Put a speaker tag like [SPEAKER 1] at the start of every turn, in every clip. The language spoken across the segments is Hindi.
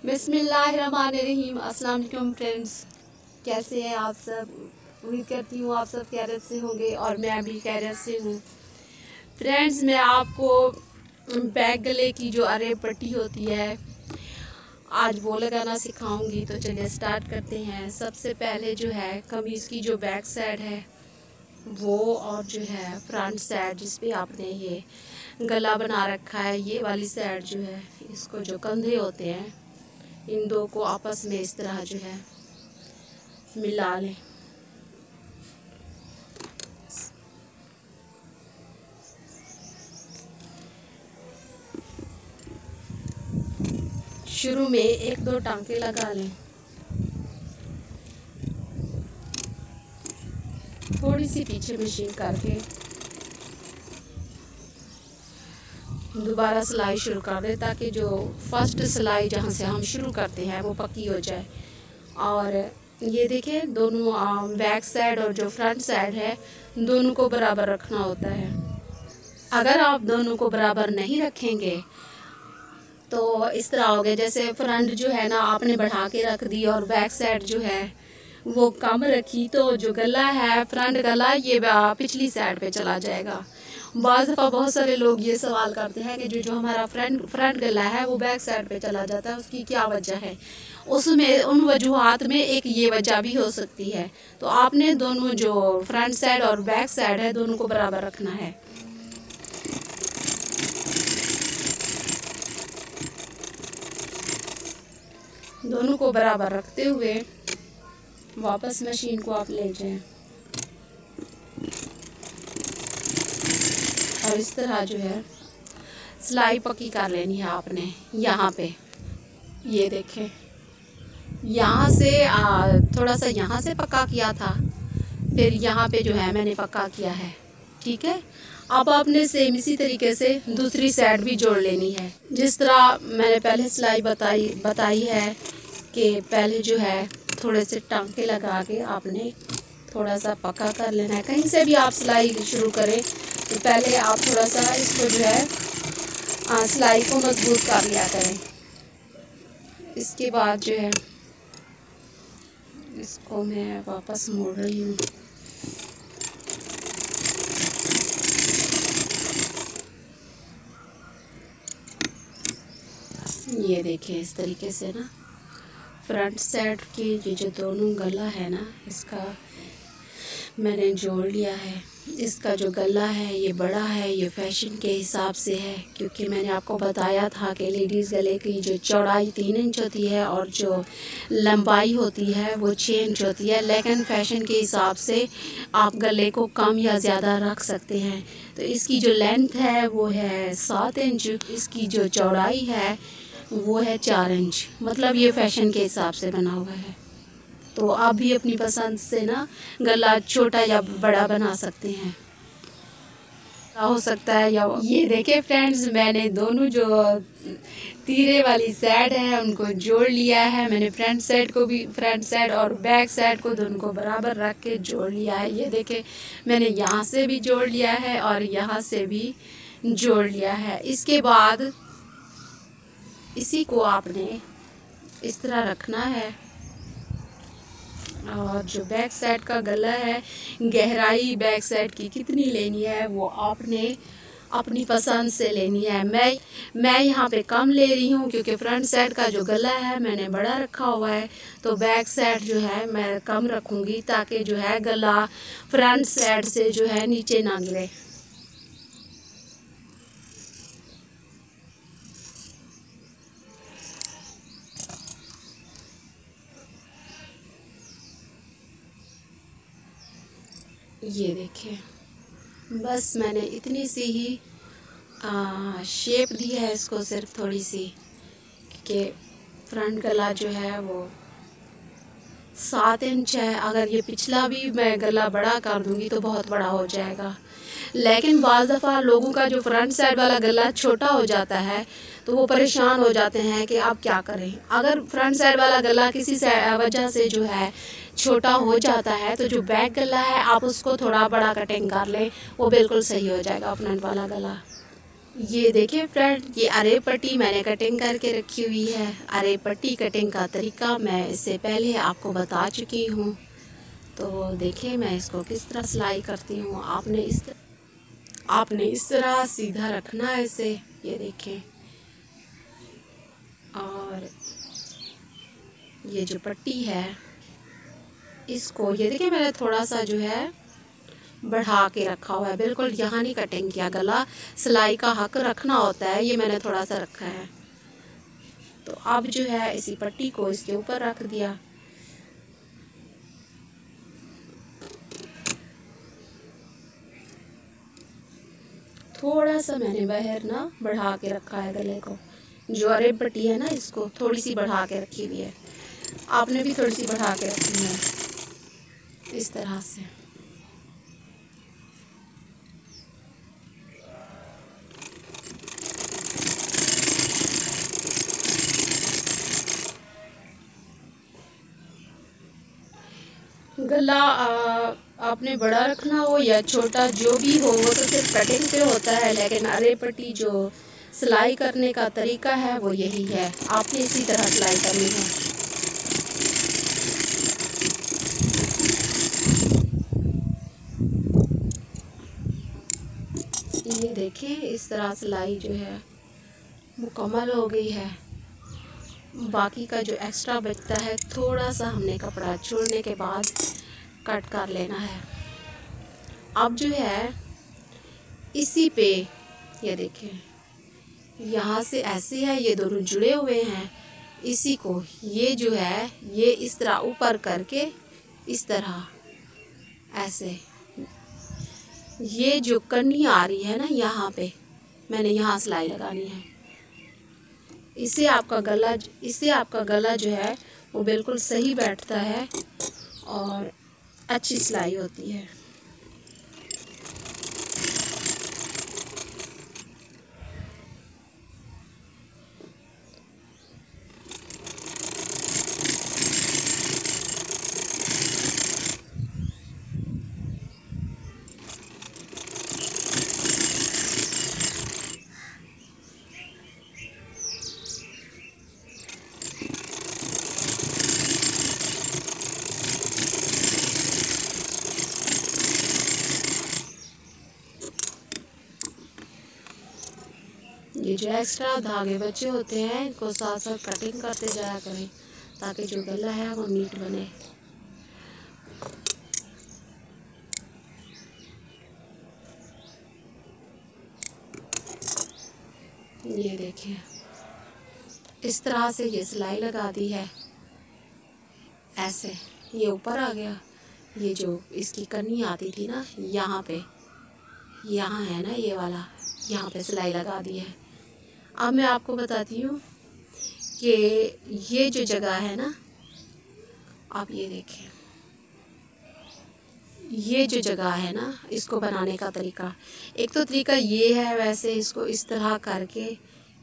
[SPEAKER 1] बिस्मिल्लाहिर्रहमानिर्रहीम। अस्सलाम वालेकुम फ्रेंड्स, कैसे हैं आप सब? उम्मीद करती हूँ आप सब खैरियत से होंगे और मैं भी खैरियत से हूँ। फ्रेंड्स, मैं आपको बैक गले की जो अरे पट्टी होती है आज वो लगाना सिखाऊंगी। तो चलिए स्टार्ट करते हैं। सबसे पहले जो है कमीज़ की जो बैक साइड है वो, और जो है फ्रंट साइड जिस पे आपने ये गला बना रखा है, ये वाली साइड जो है, इसको जो कंधे होते हैं इन दो को आपस में इस तरह जो है मिला लें। शुरू में एक दो टांके लगा लें, थोड़ी सी पीछे मशीन करके दोबारा सिलाई शुरू कर दें, ताकि जो फर्स्ट सिलाई जहाँ से हम शुरू करते हैं वो पक्की हो जाए। और ये देखें, दोनों बैक साइड और जो फ्रंट साइड है दोनों को बराबर रखना होता है। अगर आप दोनों को बराबर नहीं रखेंगे तो इस तरह हो गया, जैसे फ्रंट जो है ना आपने बढ़ा के रख दी और बैक साइड जो है वो कम रखी, तो जो गला है फ्रंट गला ये पिछली साइड पे चला जाएगा। बाज़ दफ़ा बहुत सारे लोग ये सवाल करते हैं कि जो हमारा फ्रंट गला है वो बैक साइड पे चला जाता है, उसकी क्या वजह है? उसमें उन वजूहात में एक ये वजह भी हो सकती है। तो आपने दोनों जो फ्रंट साइड और बैक साइड है दोनों को बराबर रखना है। दोनों को बराबर रखते हुए वापस मशीन को आप ले जाएं और इस तरह जो है सिलाई पक्की कर लेनी है आपने। यहाँ पे ये देखें, यहाँ से थोड़ा सा यहाँ से पक्का किया था, फिर यहाँ पे जो है मैंने पक्का किया है। ठीक है, अब आपने सेम इसी तरीके से दूसरी साइड भी जोड़ लेनी है। जिस तरह मैंने पहले सिलाई बताई है कि पहले जो है थोड़े से टांके लगा के आपने थोड़ा सा पक्का कर लेना है। कहीं से भी आप सिलाई शुरू करें तो पहले आप थोड़ा सा इसको जो है सिलाई को मजबूत कर लिया करें। इसके बाद जो है इसको मैं वापस मोड़ रही हूँ। ये देखिए, इस तरीके से ना फ्रंट साइड की ये जो दोनों गला है ना, इसका मैंने जोड़ लिया है। इसका जो गला है ये बड़ा है, ये फैशन के हिसाब से है, क्योंकि मैंने आपको बताया था कि लेडीज़ गले की जो चौड़ाई 3 इंच होती है और जो लंबाई होती है वो 6 इंच होती है। लेकिन फ़ैशन के हिसाब से आप गले को कम या ज़्यादा रख सकते हैं। तो इसकी जो लेंथ है वो है 7 इंच, इसकी जो चौड़ाई है वो है 4 इंच। मतलब ये फ़ैशन के हिसाब से बना हुआ है। तो आप भी अपनी पसंद से ना गला छोटा या बड़ा बना सकते हैं, हो सकता है। या ये देखें फ्रेंड्स, मैंने दोनों जो तीरे वाली साइड है उनको जोड़ लिया है। मैंने फ्रंट साइड और बैक साइड को दोनों को बराबर रख के जोड़ लिया है। ये देखें, मैंने यहाँ से भी जोड़ लिया है और यहाँ से भी जोड़ लिया है। इसके बाद इसी को आपने इस तरह रखना है। और जो बैक साइड का गला है, गहराई बैक साइड की कितनी लेनी है वो आपने अपनी पसंद से लेनी है। मैं यहाँ पे कम ले रही हूँ क्योंकि फ्रंट साइड का जो गला है मैंने बड़ा रखा हुआ है, तो बैक साइड जो है मैं कम रखूँगी, ताकि जो है गला फ्रंट साइड से जो है नीचे ना गिरे। ये देखिए, बस मैंने इतनी सी ही शेप दी है इसको, सिर्फ थोड़ी सी, कि फ्रंट गला जो है वो 7 इंच है। अगर ये पिछला भी मैं गला बड़ा कर दूंगी तो बहुत बड़ा हो जाएगा। लेकिन बाज़ दफ़ा लोगों का जो फ्रंट साइड वाला गला छोटा हो जाता है तो वो परेशान हो जाते हैं कि आप क्या करें। अगर फ्रंट साइड वाला गला किसी वजह से जो है छोटा हो जाता है तो जो बैक गला है आप उसको थोड़ा बड़ा कटिंग कर लें, वो बिल्कुल सही हो जाएगा फ्रंट वाला गला। ये देखिए फ्रेंड, ये अरे पट्टी मैंने कटिंग करके रखी हुई है। अरे पट्टी कटिंग का तरीका मैं इससे पहले आपको बता चुकी हूँ। तो देखिए मैं इसको किस तरह सिलाई करती हूँ। आपने इस तरह सीधा रखना है इसे, ये देखें। और ये जो पट्टी है इसको ये देखिए मैंने थोड़ा सा जो है बढ़ा के रखा हुआ है, बिल्कुल यहाँ नहीं कटिंग किया। गला सिलाई का हक रखना होता है, ये मैंने थोड़ा सा रखा है। तो अब जो है इसी पट्टी को इसके ऊपर रख दिया। थोड़ा सा मैंने बाहर ना बढ़ा के रखा है गले को। जो अरे पट्टी है ना इसको थोड़ी सी बढ़ा के रखी हुई है। आपने भी थोड़ी सी बढ़ा के रखनी है इस तरह से। गला आपने बड़ा रखना हो या छोटा, जो भी हो, वो तो सिर्फ कटिंग पे होता है। लेकिन अरे पट्टी जो सिलाई करने का तरीका है वो यही है, आपने इसी तरह सिलाई करनी है। ये देखिए इस तरह सिलाई जो है मुकम्मल हो गई है। बाकी का जो एक्स्ट्रा बचता है थोड़ा सा हमने कपड़ा छोड़ने के बाद कट कर लेना है। अब जो है इसी पे ये देखें, यहाँ से ऐसे है, ये दोनों जुड़े हुए हैं। इसी को ये जो है ये इस तरह ऊपर करके इस तरह ऐसे, ये जो कन्नी आ रही है ना यहाँ पे मैंने यहाँ सिलाई लगानी है। इससे आपका गला जो है वो बिल्कुल सही बैठता है और अच्छी सिलाई होती है। ये जो एक्स्ट्रा धागे बचे होते हैं इनको साथ साथ कटिंग करते जाया करें ताकि जो गला है वो नीट बने। ये देखिए इस तरह से ये सिलाई लगा दी है। ऐसे ये ऊपर आ गया। ये जो इसकी कन्नी आती थी ना यहाँ पे, यहाँ है ना ये वाला, यहाँ पे सिलाई लगा दी है। अब मैं आपको बताती हूँ कि ये जो जगह है ना, आप ये देखें, ये जो जगह है ना इसको बनाने का तरीका, एक तो तरीका ये है। वैसे इसको इस तरह करके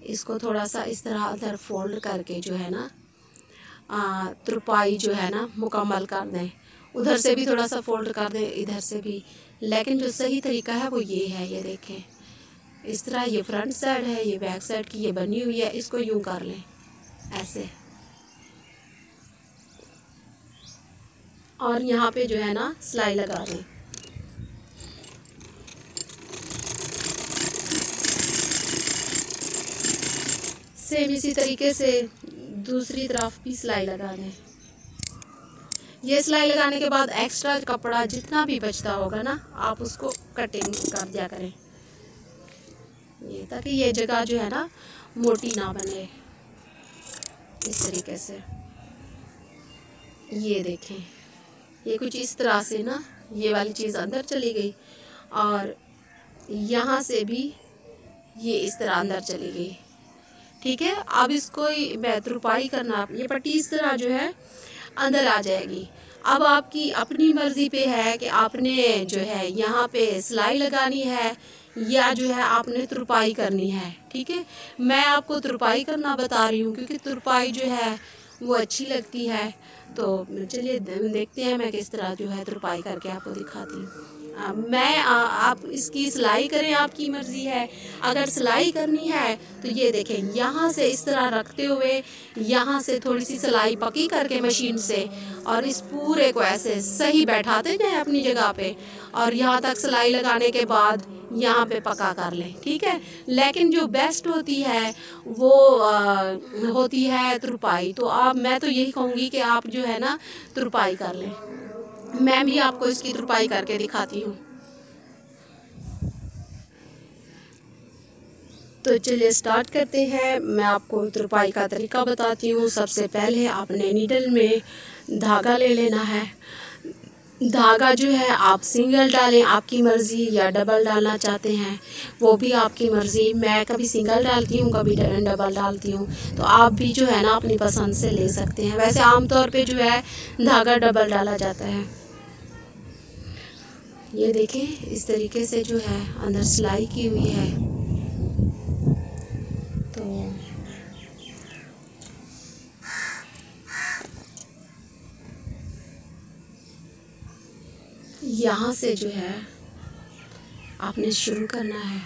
[SPEAKER 1] इसको थोड़ा सा इस तरह अंदर फोल्ड करके जो है ना तुरपाई जो है ना मुकम्मल कर दें। उधर से भी थोड़ा सा फोल्ड कर दें, इधर से भी। लेकिन जो सही तरीका है वो ये है, ये देखें इस तरह। ये फ्रंट साइड है, ये बैक साइड की ये बनी हुई है, इसको यूं कर लें ऐसे। और यहाँ पे जो है ना सिलाई लगा दें। सेम इसी तरीके से दूसरी तरफ भी सिलाई लगा दें। ये सिलाई लगाने के बाद एक्स्ट्रा कपड़ा जितना भी बचता होगा ना आप उसको कटिंग कर दिया करें, ये ताकि ये जगह जो है ना मोटी ना बने। इस तरीके से ये देखें, ये कुछ इस तरह से ना ये वाली चीज़ अंदर चली गई और यहाँ से भी ये इस तरह अंदर चली गई। ठीक है, अब इसको मैं तुरपाई करना, ये पट्टी इस तरह जो है अंदर आ जाएगी। अब आपकी अपनी मर्ज़ी पे है कि आपने जो है यहाँ पे सिलाई लगानी है या जो है आपने तुरपाई करनी है। ठीक है, मैं आपको तुरपाई करना बता रही हूँ क्योंकि तुरपाई जो है वो अच्छी लगती है। तो चलिए देखते हैं मैं किस तरह जो है तुरपाई करके आपको दिखाती हूँ। आप इसकी सिलाई करें, आपकी मर्ज़ी है। अगर सिलाई करनी है तो ये देखें, यहाँ से इस तरह रखते हुए यहाँ से थोड़ी सी सिलाई पक्की करके मशीन से, और इस पूरे को ऐसे सही बैठाते जाएं अपनी जगह पे, और यहाँ तक सिलाई लगाने के बाद यहाँ पे पक्का कर लें, ठीक है। लेकिन जो बेस्ट होती है वो होती है तुरपाई। तो मैं तो यही कहूँगी कि आप जो है ना तुरपाई कर लें। मैं भी आपको इसकी तुरपाई करके दिखाती हूँ। तो चलिए स्टार्ट करते हैं। मैं आपको तुरपाई का तरीका बताती हूँ। सबसे पहले आपने नीडल में धागा ले लेना है। धागा जो है आप सिंगल डालें, आपकी मर्ज़ी, या डबल डालना चाहते हैं वो भी आपकी मर्ज़ी। मैं कभी सिंगल डालती हूँ, कभी डबल डालती हूँ, तो आप भी जो है ना अपनी पसंद से ले सकते हैं। वैसे आमतौर पे जो है धागा डबल डाला जाता है। ये देखें, इस तरीके से जो है अंदर सिलाई की हुई है। तो यहाँ से जो है आपने शुरू करना है।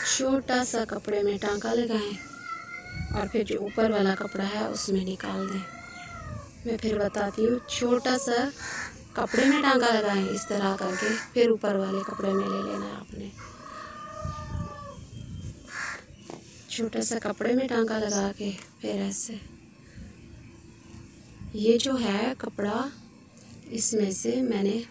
[SPEAKER 1] छोटा सा कपड़े में टांका लगाएं और फिर जो ऊपर वाला कपड़ा है उसमें निकाल दें। मैं फिर बताती हूँ, छोटा सा कपड़े में टांका लगाएं इस तरह करके, फिर ऊपर वाले कपड़े में ले लेना है आपने। छोटा सा कपड़े में टांका लगा के फिर ऐसे, ये जो है कपड़ा, इसमें से मैंने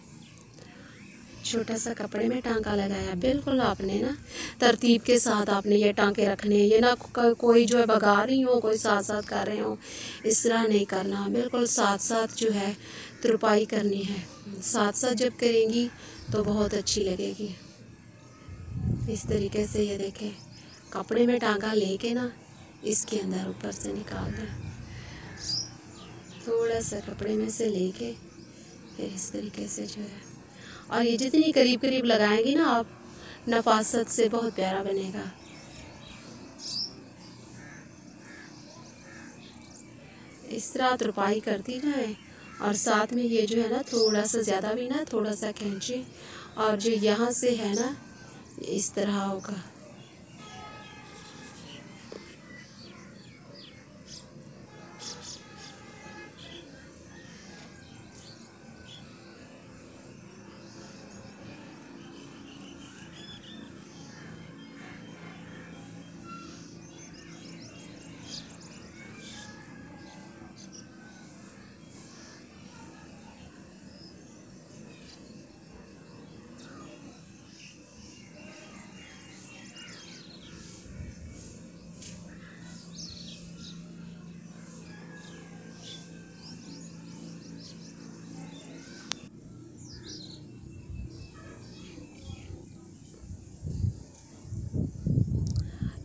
[SPEAKER 1] छोटा सा कपड़े में टांका लगाया। बिल्कुल आपने ना तरतीब के साथ आपने ये टांके रखने, ये ना कोई जो है भगा रही हो, कोई साथ साथ कर रहे हो, इस तरह नहीं करना। बिल्कुल साथ साथ जो है तुरपाई करनी है। साथ साथ जब करेंगी तो बहुत अच्छी लगेगी। इस तरीके से ये देखें, कपड़े में टांका लेके ना इसके अंदर ऊपर से निकाल दें। थोड़ा सा कपड़े में से लेके फिर इस तरीके से जो है, और ये जितनी करीब करीब लगाएंगी ना आप, नफासत से बहुत प्यारा बनेगा। इस तरह तुरपाई करती जाएं, और साथ में ये जो है ना थोड़ा सा ज़्यादा भी ना, थोड़ा सा खींचें, और जो यहाँ से है ना इस तरह होगा।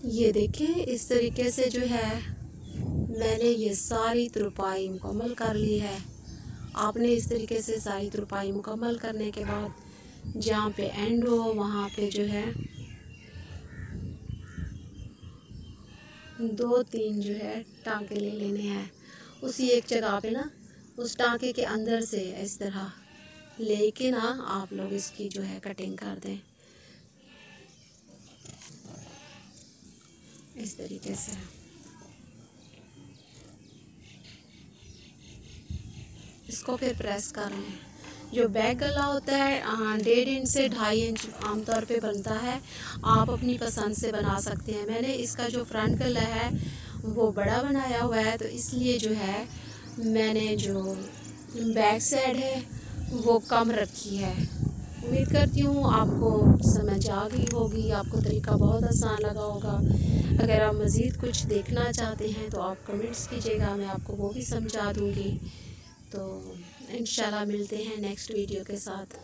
[SPEAKER 1] ये देखें, इस तरीके से जो है मैंने ये सारी तुरपाई मुकम्मल कर ली है। आपने इस तरीके से सारी तुरपाई मुकम्मल करने के बाद जहाँ पे एंड हो वहाँ पे जो है 2-3 जो है टांके ले लेने हैं। उसी एक जगह पे ना उस टांके के अंदर से इस तरह लेके ना आप लोग इसकी जो है कटिंग कर दें इस तरीके से। इसको फिर प्रेस कर लें। जो बैक गला होता है 1.5 इंच से 2.5 इंच आमतौर पे बनता है। आप अपनी पसंद से बना सकते हैं। मैंने इसका जो फ्रंट गला है वो बड़ा बनाया हुआ है, तो इसलिए जो है मैंने जो बैक साइड है वो कम रखी है। उम्मीद करती हूँ आपको समझ आ गई होगी, आपको तरीका बहुत आसान लगा होगा। अगर आप मज़ीद कुछ देखना चाहते हैं तो आप कमेंट्स कीजिएगा, मैं आपको वो भी समझा दूँगी। तो इंशाल्लाह मिलते हैं नेक्स्ट वीडियो के साथ।